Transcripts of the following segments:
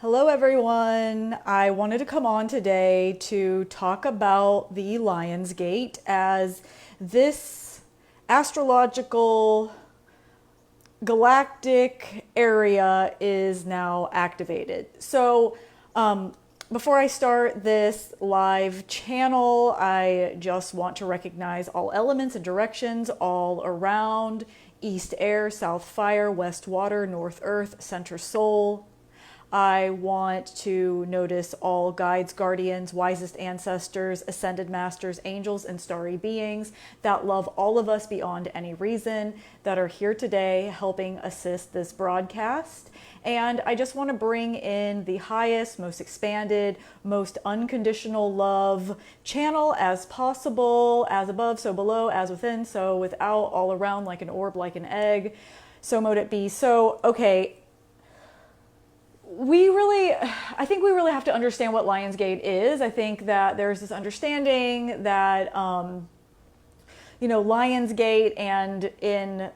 Hello, everyone. I wanted to come on today to talk about the Lion's Gate as this astrological galactic area is now activated. Before I start this live channel, I just want to recognize all elements and directions all around: East Air, South Fire, West Water, North Earth, Center Soul. I want to notice all guides, guardians, wisest ancestors, ascended masters, angels, and starry beings that love all of us beyond any reason, that are here today helping assist this broadcast. And I just want to bring in the highest, most expanded, most unconditional love channel as possible, as above, so below, as within, so without, all around, like an orb, like an egg. So mote it be. Okay, I think we really have to understand what Lionsgate is. I think that there's this understanding that, Lionsgate, and in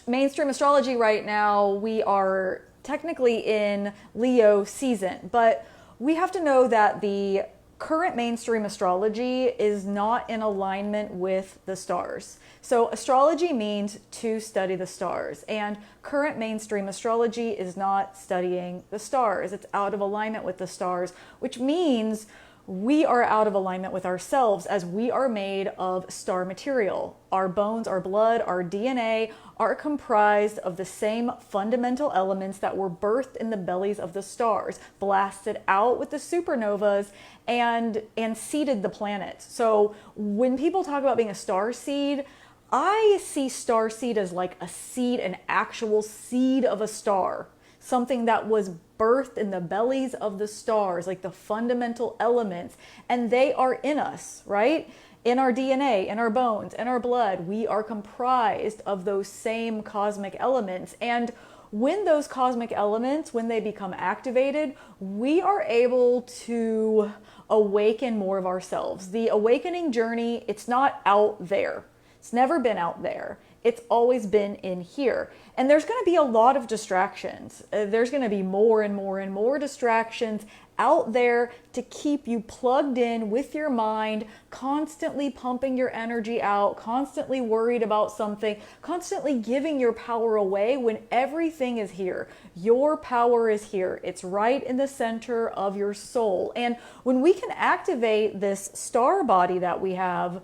mainstream astrology right now, we are technically in Leo season, but we have to know that the current mainstream astrology is not in alignment with the stars. So astrology means to study the stars, and current mainstream astrology is not studying the stars. It's out of alignment with the stars, which means we are out of alignment with ourselves, as we are made of star material. Our bones, our blood, our DNA are comprised of the same fundamental elements that were birthed in the bellies of the stars, blasted out with the supernovas, and seeded the planets. So when people talk about being a star seed, I see star seed as like a seed, an actual seed of a star, something that was birthed in the bellies of the stars, like the fundamental elements, and they are in us, right? In our DNA, in our bones, in our blood, we are comprised of those same cosmic elements. And when those cosmic elements, when they become activated, we are able to awaken more of ourselves. The awakening journey, it's not out there. It's never been out there. It's always been in here. And there's going to be a lot of distractions. There's going to be more and more and more distractions out there to keep you plugged in with your mind, constantly pumping your energy out, constantly worried about something, constantly giving your power away when everything is here. Your power is here. It's right in the center of your soul. And when we can activate this star body that we have,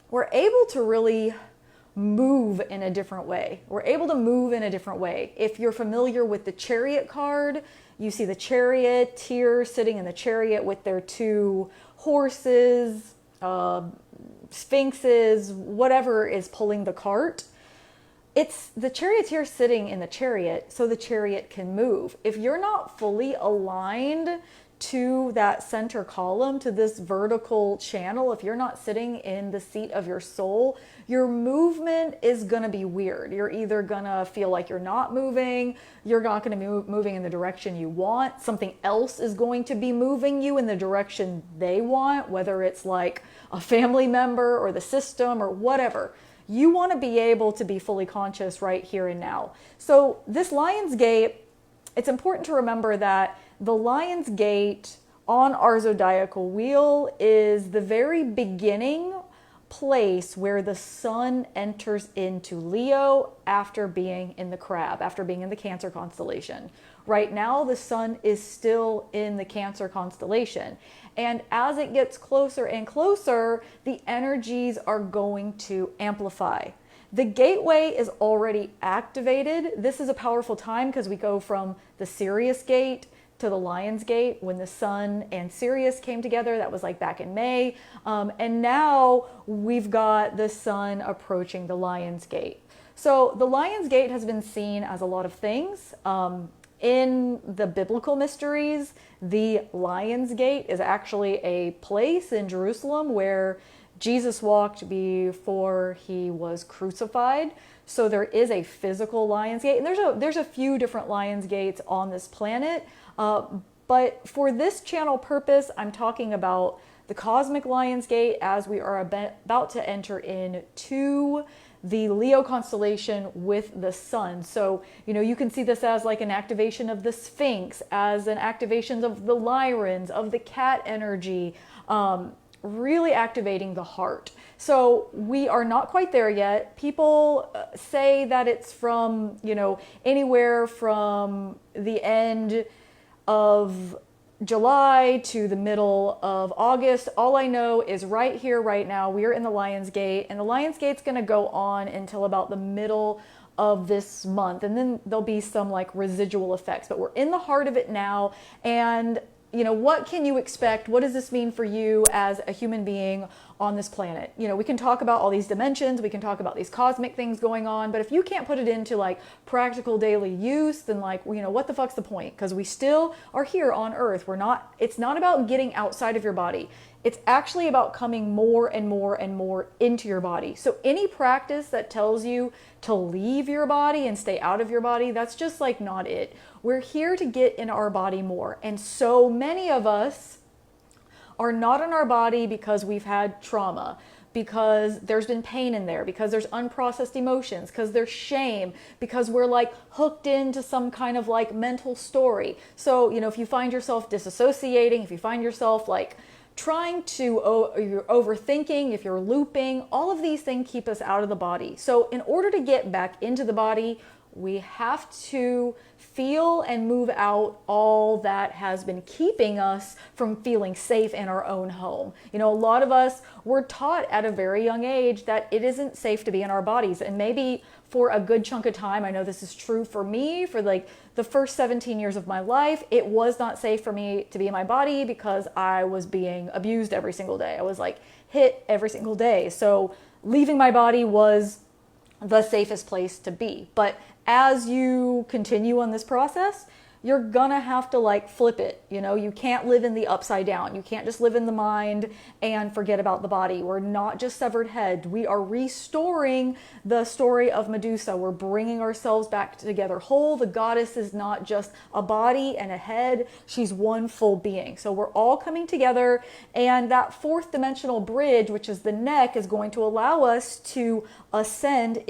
we're able to really move in a different way. We're able to move in a different way. If you're familiar with the Chariot card, you see the charioteer sitting in the chariot with their two horses, sphinxes, whatever is pulling the cart. It's the charioteer sitting in the chariot so the chariot can move. If you're not fully aligned to that center column, to this vertical channel, if you're not sitting in the seat of your soul, your movement is going to be weird. You're either going to feel like you're not moving, you're not going to be moving in the direction you want, something else is going to be moving you in the direction they want, whether it's like a family member or the system or whatever. You want to be able to be fully conscious right here and now. So this Lion's Gate, it's important to remember that the Lion's Gate on our zodiacal wheel is the very beginning place where the sun enters into Leo after being in the Crab, after being in the Cancer constellation. Right now, the sun is still in the Cancer constellation. And as it gets closer and closer, the energies are going to amplify. The gateway is already activated. This is a powerful time because we go from the Sirius gate to the Lion's Gate when the sun and Sirius came together. That was like back in May. And now we've got the sun approaching the Lion's Gate. So the Lion's Gate has been seen as a lot of things. In the biblical mysteries, the Lion's Gate is actually a place in Jerusalem where Jesus walked before he was crucified. So there is a physical Lion's Gate, and there's a few different Lion's Gates on this planet. But for this channel purpose, I'm talking about the cosmic Lion's Gate as we are about to enter into the Leo constellation with the sun. So, you can see this as like an activation of the Sphinx, as an activation of the Lyrans, of the cat energy, really activating the heart. So we are not quite there yet. People say that it's from, anywhere from the end of July to the middle of August. All I know is right here, right now, we're in the Lion's Gate, and the Lion's Gate's going to go on until about the middle of this month. And then there'll be some like residual effects, but we're in the heart of it now. And what can you expect? What does this mean for you as a human being on this planet? We can talk about all these dimensions, we can talk about these cosmic things going on, but if you can't put it into like practical daily use, then like, what the fuck's the point? Because we still are here on Earth. It's not about getting outside of your body. It's actually about coming more and more and more into your body. So any practice that tells you to leave your body and stay out of your body, that's just like not it. We're here to get in our body more. And so many of us are not in our body because we've had trauma, because there's been pain in there, because there's unprocessed emotions, because there's shame, because we're like hooked into some kind of like mental story. So, if you find yourself disassociating, if you find yourself like trying to, you're overthinking, if you're looping, all of these things keep us out of the body. So in order to get back into the body, we have to feel and move out all that has been keeping us from feeling safe in our own home. A lot of us were taught at a very young age that it isn't safe to be in our bodies. And maybe for a good chunk of time, I know this is true for me, for like the first 17 years of my life, it was not safe for me to be in my body because I was being abused every single day. I was like hit every single day. So leaving my body was the safest place to be. But as you continue on this process, you're gonna have to like flip it. You can't live in the upside down. You can't just live in the mind and forget about the body. We're not just severed head. We are restoring the story of Medusa. We're bringing ourselves back together whole. The goddess is not just a body and a head. She's one full being. So we're all coming together, and that fourth dimensional bridge, which is the neck, is going to allow us to ascend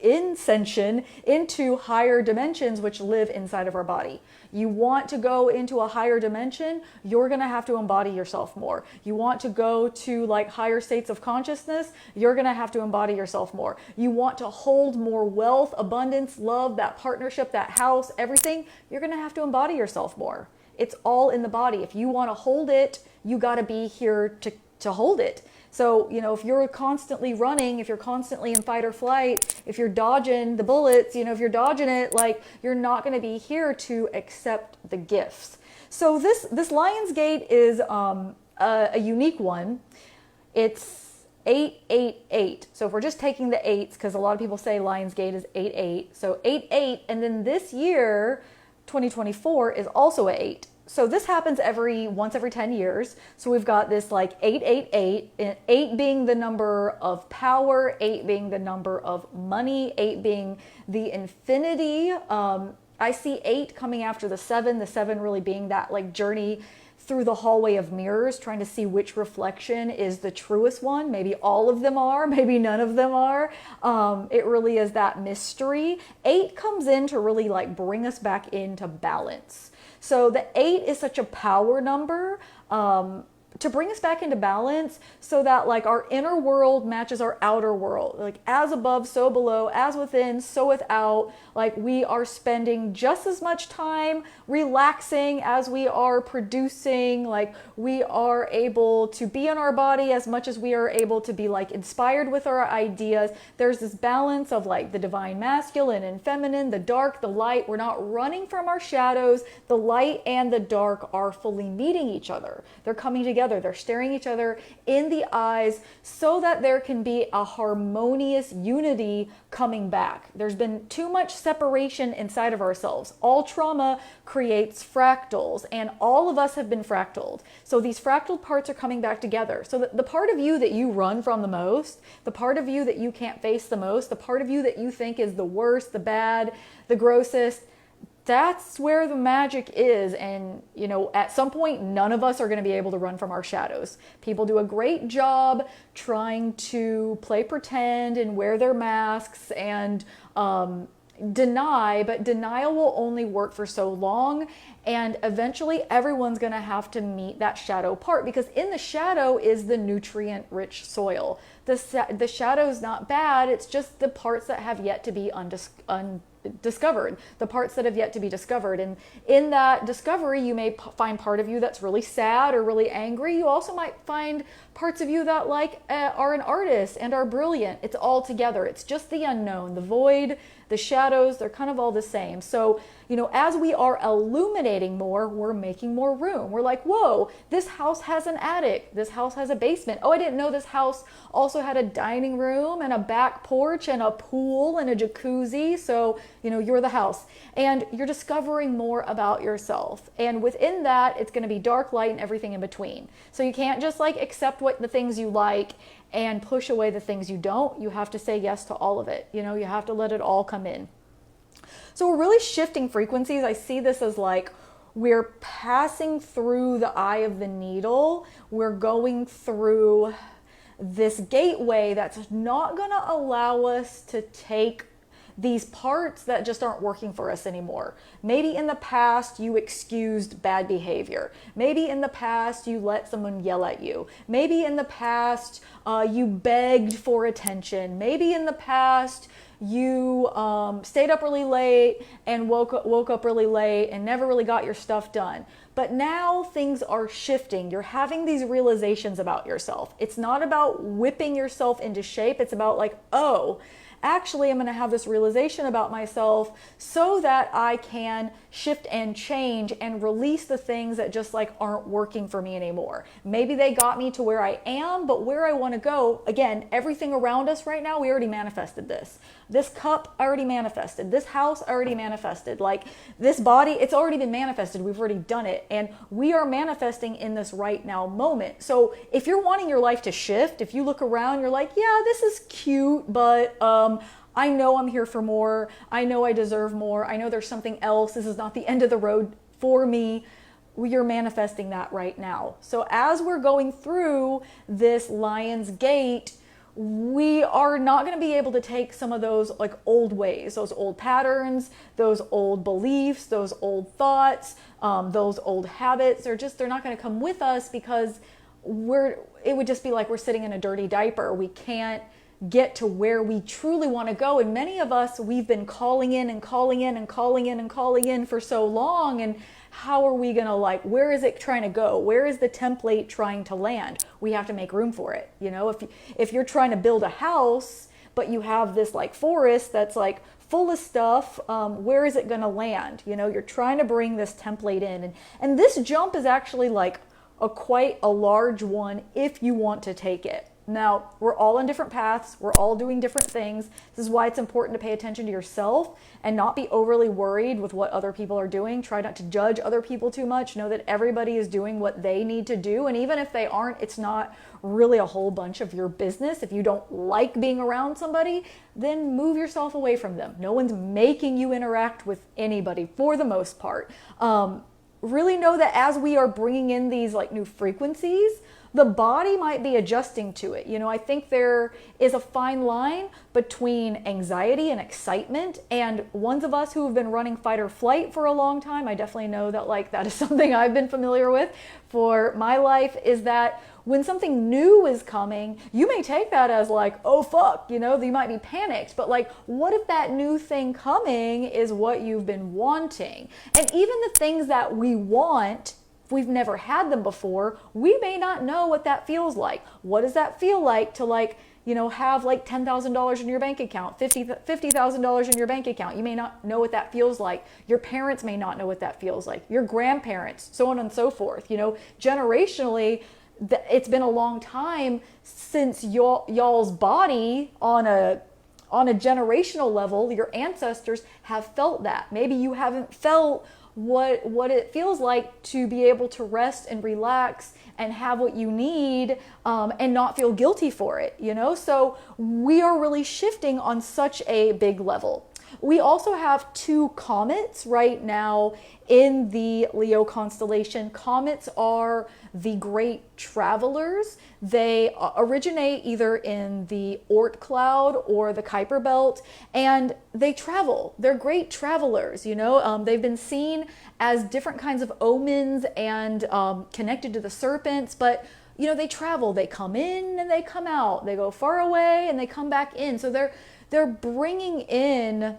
ascension into higher dimensions which live inside of our body. You want to go into a higher dimension, you're going to have to embody yourself more. You want to go to like higher states of consciousness, you're going to have to embody yourself more. You want to hold more wealth, abundance, love, that partnership, that house, everything, you're going to have to embody yourself more. It's all in the body. If you want to hold it, you got to be here to hold it. So, if you're constantly running, if you're constantly in fight or flight, if you're dodging the bullets, if you're dodging it, like you're not going to be here to accept the gifts. So this Lion's Gate is a unique one. It's 888. So if we're just taking the eights, because a lot of people say Lion's Gate is 88. So 88, and then this year, 2024, is also an 8. So this happens once every 10 years. So we've got this like 888, and 8 being the number of power, 8 being the number of money, 8 being the infinity. I see 8 coming after the 7 really being that like journey through the hallway of mirrors, trying to see which reflection is the truest one. Maybe all of them are, maybe none of them are. It really is that mystery. 8 comes in to really like bring us back into balance. So the 8 is such a power number to bring us back into balance, so that like our inner world matches our outer world. Like as above, so below, as within, so without. Like we are spending just as much time relaxing as we are producing. Like we are able to be in our body as much as we are able to be like inspired with our ideas. There's this balance of like the divine masculine and feminine, the dark, the light. We're not running from our shadows. The light and the dark are fully meeting each other. They're coming together. They're staring each other in the eyes so that there can be a harmonious unity coming back. There's been too much separation inside of ourselves. All trauma creates fractals, and all of us have been fractaled. So these fractal parts are coming back together. So that the part of you that you run from the most, the part of you that you can't face the most, the part of you that you think is the worst, the bad, the grossest, that's where the magic is. And, at some point, none of us are going to be able to run from our shadows. People do a great job trying to play pretend and wear their masks and deny, but denial will only work for so long. And eventually everyone's going to have to meet that shadow part, because in the shadow is the nutrient rich soil. The shadow is not bad. It's just the parts that have yet to be undiscovered, the parts that have yet to be discovered. And in that discovery, you may find part of you that's really sad or really angry. You also might find parts of you that are an artist and are brilliant. It's all together. It's just the unknown, the void, the shadows, they're kind of all the same. So, as we are illuminating more, we're making more room. We're like, whoa, this house has an attic. This house has a basement. Oh, I didn't know this house also had a dining room and a back porch and a pool and a jacuzzi. So, you're the house. And you're discovering more about yourself. And within that, it's going to be dark, light, and everything in between. So you can't just accept the things you like and push away the things you don't. You have to say yes to all of it. You have to let it all come in. So we're really shifting frequencies. I see this as we're passing through the eye of the needle. We're going through this gateway that's not going to allow us to take these parts that just aren't working for us anymore. Maybe in the past you excused bad behavior. Maybe in the past you let someone yell at you. Maybe in the past you begged for attention. Maybe in the past you stayed up really late and woke up really late and never really got your stuff done. But now things are shifting. You're having these realizations about yourself. It's not about whipping yourself into shape. It's about actually, I'm going to have this realization about myself so that I can shift and change and release the things that just aren't working for me anymore. Maybe they got me to where I am, but where I want to go, again, everything around us right now, we already manifested this. This cup, I already manifested. This house, I already manifested. This body, it's already been manifested. We've already done it. And we are manifesting in this right now moment. So if you're wanting your life to shift, if you look around, you're like, yeah, this is cute, but I know I'm here for more. I know I deserve more. I know there's something else. This is not the end of the road for me. You're manifesting that right now. So as we're going through this Lion's Gate, we are not going to be able to take some of those old ways, those old patterns, those old beliefs, those old thoughts, those old habits. They're not going to come with us, because it would just be like we're sitting in a dirty diaper. We can't get to where we truly want to go. And many of us, we've been calling in and calling in and calling in and calling in for so long. And how are we going to where is it trying to go? Where is the template trying to land? We have to make room for it. If you're trying to build a house, but you have this forest that's full of stuff, where is it going to land? You're trying to bring this template in. And this jump is actually quite a large one if you want to take it. Now, we're all on different paths. We're all doing different things. This is why it's important to pay attention to yourself and not be overly worried with what other people are doing. Try not to judge other people too much. Know that everybody is doing what they need to do. And even if they aren't, it's not really a whole bunch of your business. If you don't like being around somebody, then move yourself away from them. No one's making you interact with anybody for the most part. Really know that as we are bringing in these new frequencies, the body might be adjusting to it. I think there is a fine line between anxiety and excitement. And ones of us who have been running fight or flight for a long time, I definitely know that that is something I've been familiar with for my life, is that when something new is coming, you may take that as oh fuck, you might be panicked, but what if that new thing coming is what you've been wanting? And even the things that we want, if we've never had them before, we may not know what that feels like. What does that feel like to have $10,000 in your bank account, $50,000 in your bank account? You may not know what that feels like. Your parents may not know what that feels like. Your grandparents, so on and so forth. Generationally, it's been a long time since y'all's body on a generational level, your ancestors have felt that. Maybe you haven't felt what it feels like to be able to rest and relax and have what you need, and not feel guilty for it, So we are really shifting on such a big level. We also have two comets right now in the Leo constellation. Comets are the great travelers. They originate either in the Oort cloud or the Kuiper belt, and they travel. They're great travelers, you know. They've been seen as different kinds of omens and connected to the serpents, but you know, they travel. They come in and they come out. They go far away and they come back in. So they're bringing in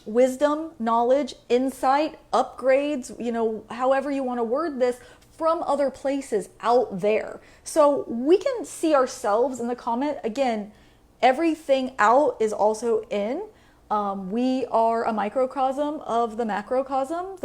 wisdom, knowledge, insight, upgrades, you know, however you want to word this, from other places out there. So we can see ourselves in the comet. Again, everything out is also in. We are a microcosm of the macrocosm.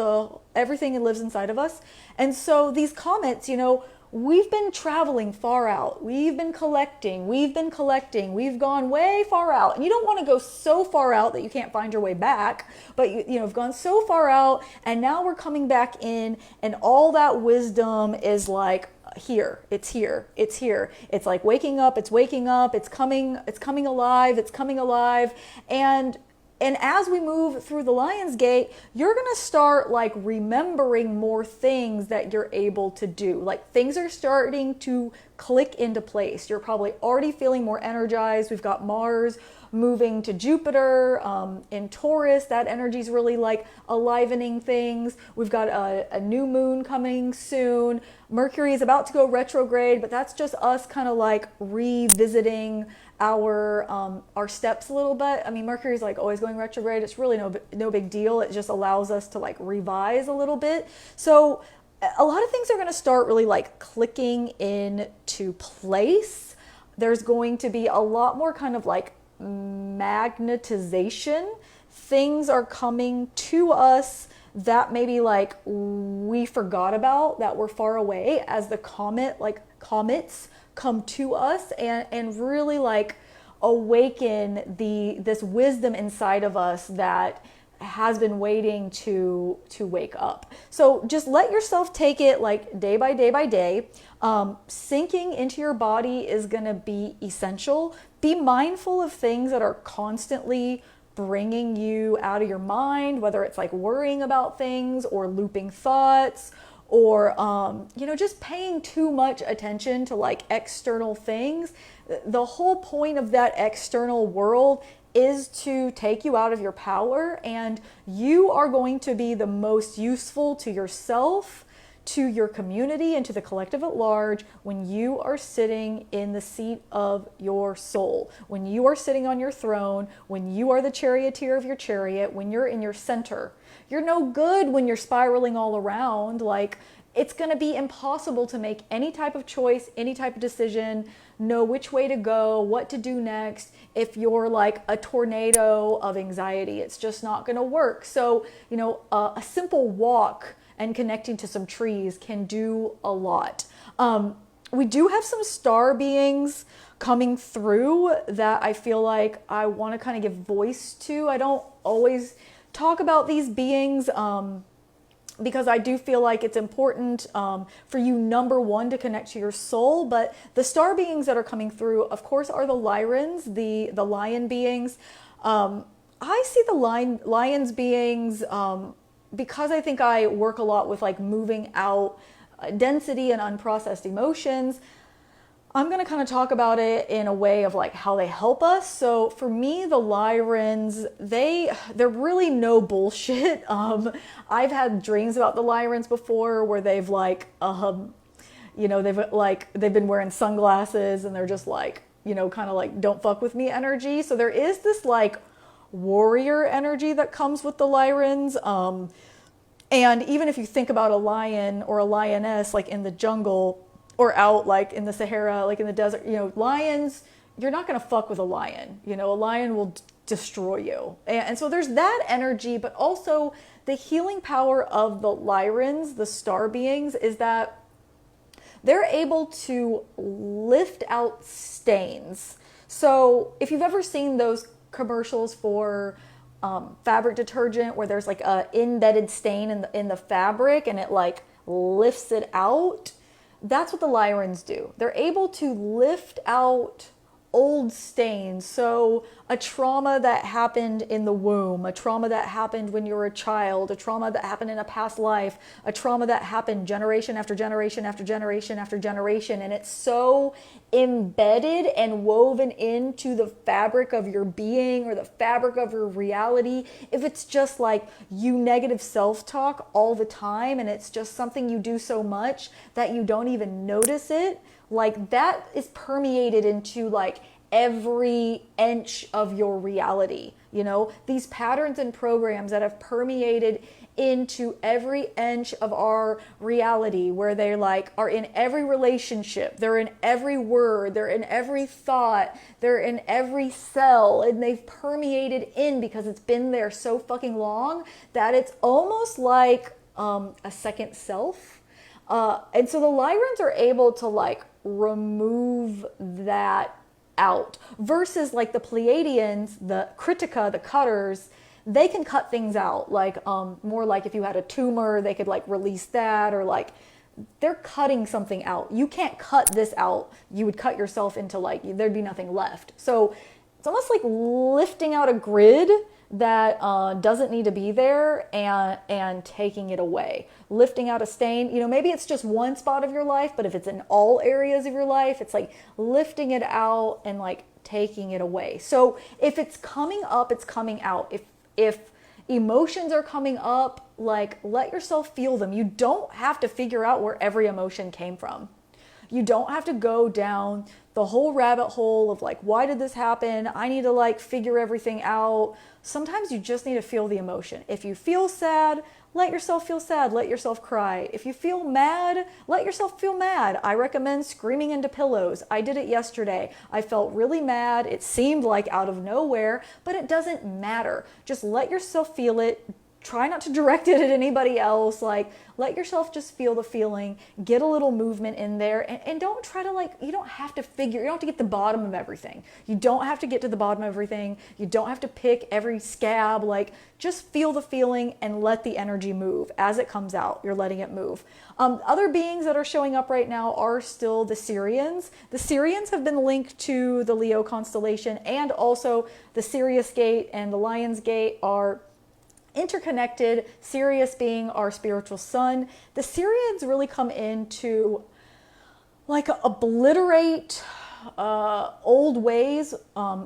Everything that lives inside of us. And so these comets, you know, we've been traveling far out. We've been collecting. We've gone way far out. And you don't want to go so far out that you can't find your way back. But you know, have gone so far out, and now we're coming back in, and all that wisdom is like here. It's here. It's here. It's like waking up. It's waking up. It's coming alive. It's coming alive. And as we move through the Lion's Gate, you're going to start like remembering more things that you're able to do. Like things are starting to click into place. You're probably already feeling more energized. We've got Mars moving to Jupiter in Taurus. That energy is really like alivening things. We've got a new moon coming soon. Mercury is about to go retrograde, but that's just us kind of like revisiting our steps a little bit. I mean, Mercury is like always going retrograde. It's really no big deal. It just allows us to like revise a little bit. So a lot of things are going to start really like clicking into place. There's going to be a lot more kind of like magnetization. Things are coming to us that maybe like we forgot about, that were far away, as the comets come to us and really like awaken this wisdom inside of us that has been waiting to wake up. So just let yourself take it like day by day by day. Sinking into your body is going to be essential. Be mindful of things that are constantly bringing you out of your mind, whether it's like worrying about things or looping thoughts, or you know, just paying too much attention to like external things. The whole point of that external world is to take you out of your power, and you are going to be the most useful to yourself, to your community, and to the collective at large when you are sitting in the seat of your soul, when you are sitting on your throne, when you are the charioteer of your chariot, when you're in your center. You're no good when you're spiraling all around. Like, it's going to be impossible to make any type of choice, any type of decision, know which way to go, what to do next, if you're like a tornado of anxiety. It's just not going to work. So, you know, a simple walk and connecting to some trees can do a lot. We do have some star beings coming through that I feel like I want to kind of give voice to. I don't always talk about these beings because I do feel like it's important for you, number one, to connect to your soul. But the star beings that are coming through, of course, are the Lyrans, the lion beings. I see the lions beings because I think I work a lot with like moving out density and unprocessed emotions. I'm going to kind of talk about it in a way of like how they help us. So for me, the Lyrans, they're really no bullshit. I've had dreams about the Lyrans before where they've like, you know, they've been wearing sunglasses and they're just like, you know, kind of like don't fuck with me energy. So there is this like warrior energy that comes with the Lyrans. And even if you think about a lion or a lioness like in the jungle, or out like in the Sahara, like in the desert, you know, lions, you're not going to fuck with a lion. You know, a lion will destroy you. And so there's that energy, but also the healing power of the Lyrans, the star beings, is that they're able to lift out stains. So if you've ever seen those commercials for fabric detergent where there's like a embedded stain in the fabric and it like lifts it out, that's what the Lyrans do. They're able to lift out old stains. So a trauma that happened in the womb, a trauma that happened when you were a child, a trauma that happened in a past life, a trauma that happened generation after generation after generation after generation. And it's so embedded and woven into the fabric of your being or the fabric of your reality. If it's just like you negative self-talk all the time and it's just something you do so much that you don't even notice it, like that is permeated into like every inch of your reality. You know, these patterns and programs that have permeated into every inch of our reality, where they like are in every relationship, they're in every word, they're in every thought, they're in every cell, and they've permeated in because it's been there so fucking long that it's almost like a second self. And so the Lyrans are able to like remove that out, versus like the Pleiadians, the Kritika, the cutters, they can cut things out. Like more like if you had a tumor, they could like release that, or like they're cutting something out. You can't cut this out. You would cut yourself into like, there'd be nothing left. So it's almost like lifting out a grid that doesn't need to be there, and taking it away, lifting out a stain. You know, maybe it's just one spot of your life, but if it's in all areas of your life, it's like lifting it out and like taking it away. So if it's coming up, it's coming out. If emotions are coming up, like let yourself feel them. You don't have to figure out where every emotion came from. You don't have to go down the whole rabbit hole of like, why did this happen? I need to like figure everything out. Sometimes you just need to feel the emotion. If you feel sad, let yourself feel sad. Let yourself cry. If you feel mad, let yourself feel mad. I recommend screaming into pillows. I did it yesterday. I felt really mad. It seemed like out of nowhere, but it doesn't matter. Just let yourself feel it. Try not to direct it at anybody else. Like, let yourself just feel the feeling, get a little movement in there, and don't try to like, you don't have to get the bottom of everything. You don't have to get to the bottom of everything. You don't have to pick every scab. Like, just feel the feeling and let the energy move. As it comes out, you're letting it move. Other beings that are showing up right now are still the Sirians. The Sirians have been linked to the Leo constellation, and also the Sirius Gate and the Lion's Gate are interconnected. Sirius being our spiritual sun. The Sirians really come in to like obliterate old ways.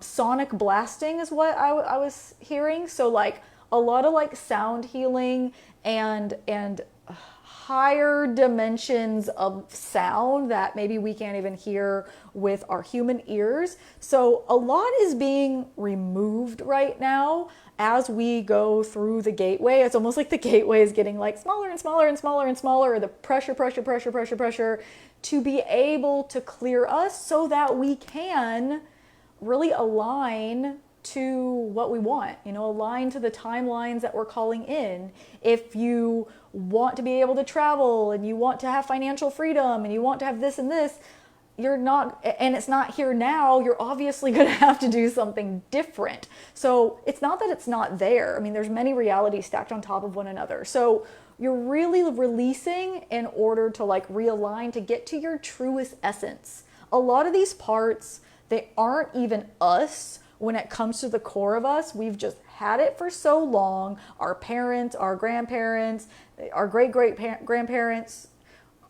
Sonic blasting is what I was hearing. So like a lot of like sound healing and higher dimensions of sound that maybe we can't even hear with our human ears. So a lot is being removed right now as we go through the gateway. It's almost like the gateway is getting like smaller and smaller and smaller and smaller, or the pressure to be able to clear us so that we can really align to what we want, you know, align to the timelines that we're calling in. If you want to be able to travel and you want to have financial freedom and you want to have this and this, you're not, and it's not here now, you're obviously going to have to do something different. So it's not that it's not there. I mean, there's many realities stacked on top of one another. So you're really releasing in order to like realign to get to your truest essence. A lot of these parts, they aren't even us when it comes to the core of us. We've just had it for so long. Our parents, our grandparents, our great-great-grandparents,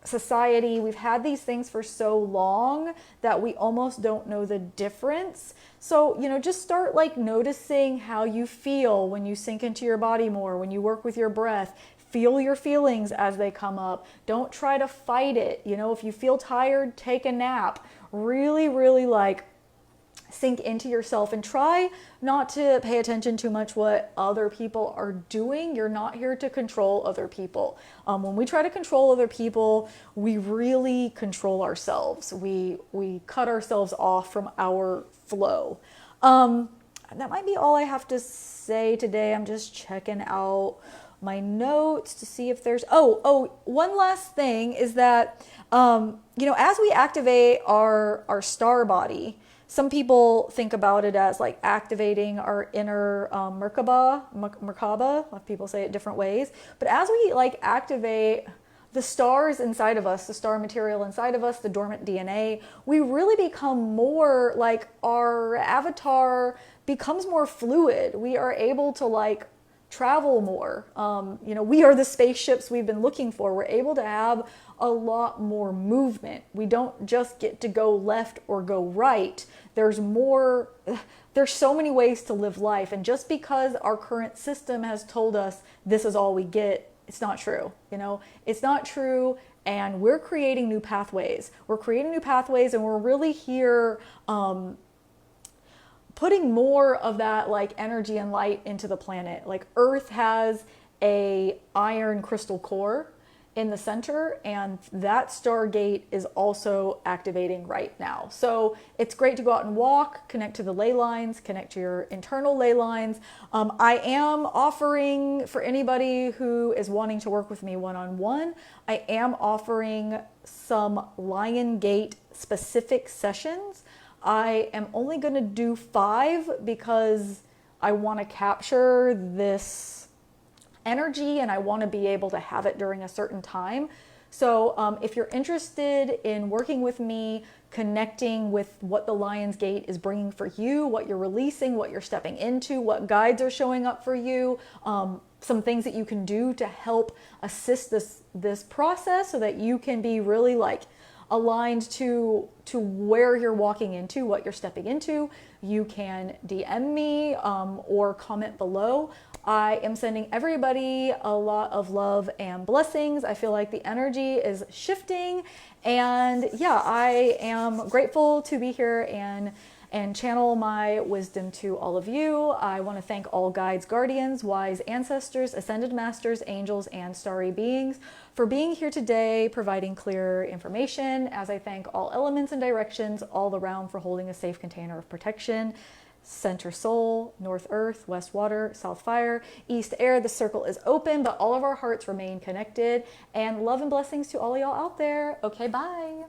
society, we've had these things for so long that we almost don't know the difference. So, you know, just start like noticing how you feel when you sink into your body more, when you work with your breath. Feel your feelings as they come up. Don't try to fight it. You know, if you feel tired, take a nap. Really, really like sink into yourself and try not to pay attention too much what other people are doing. You're not here to control other people. When we try to control other people, we really control ourselves. We cut ourselves off from our flow. That might be all I have to say today. I'm just checking out my notes to see if there's, one last thing is that, you know, as we activate our star body, some people think about it as like activating our inner Merkaba, people say it different ways. But as we like activate the stars inside of us, the star material inside of us, the dormant DNA, we really become more like, our avatar becomes more fluid. We are able to like travel more. We are the spaceships we've been looking for. We're able to have a lot more movement. We don't just get to go left or go right. There's so many ways to live life. And just because our current system has told us this is all we get, it's not true. It's not true. And we're creating new pathways. And we're really here, putting more of that like energy and light into the planet. Like Earth has a iron crystal core in the center, and that Stargate is also activating right now. So it's great to go out and walk, connect to the ley lines, connect to your internal ley lines. I am offering, for anybody who is wanting to work with me one-on-one, I am offering some Lion Gate specific sessions. I am only going to do 5 because I want to capture this energy and I want to be able to have it during a certain time. So if you're interested in working with me, connecting with what the Lion's Gate is bringing for you, what you're releasing, what you're stepping into, what guides are showing up for you, some things that you can do to help assist this process so that you can be really like aligned to where you're walking into, what you're stepping into, you can DM me or comment below. I am sending everybody a lot of love and blessings. I feel like the energy is shifting, and yeah, I am grateful to be here and channel my wisdom to all of you. I want to thank all guides, guardians, wise ancestors, ascended masters, angels, and starry beings for being here today, providing clear information, as I thank all elements and directions all around for holding a safe container of protection. Center soul, north earth, west water, south fire, east air. The circle is open, but all of our hearts remain connected. And love and blessings to all y'all out there. Okay, bye.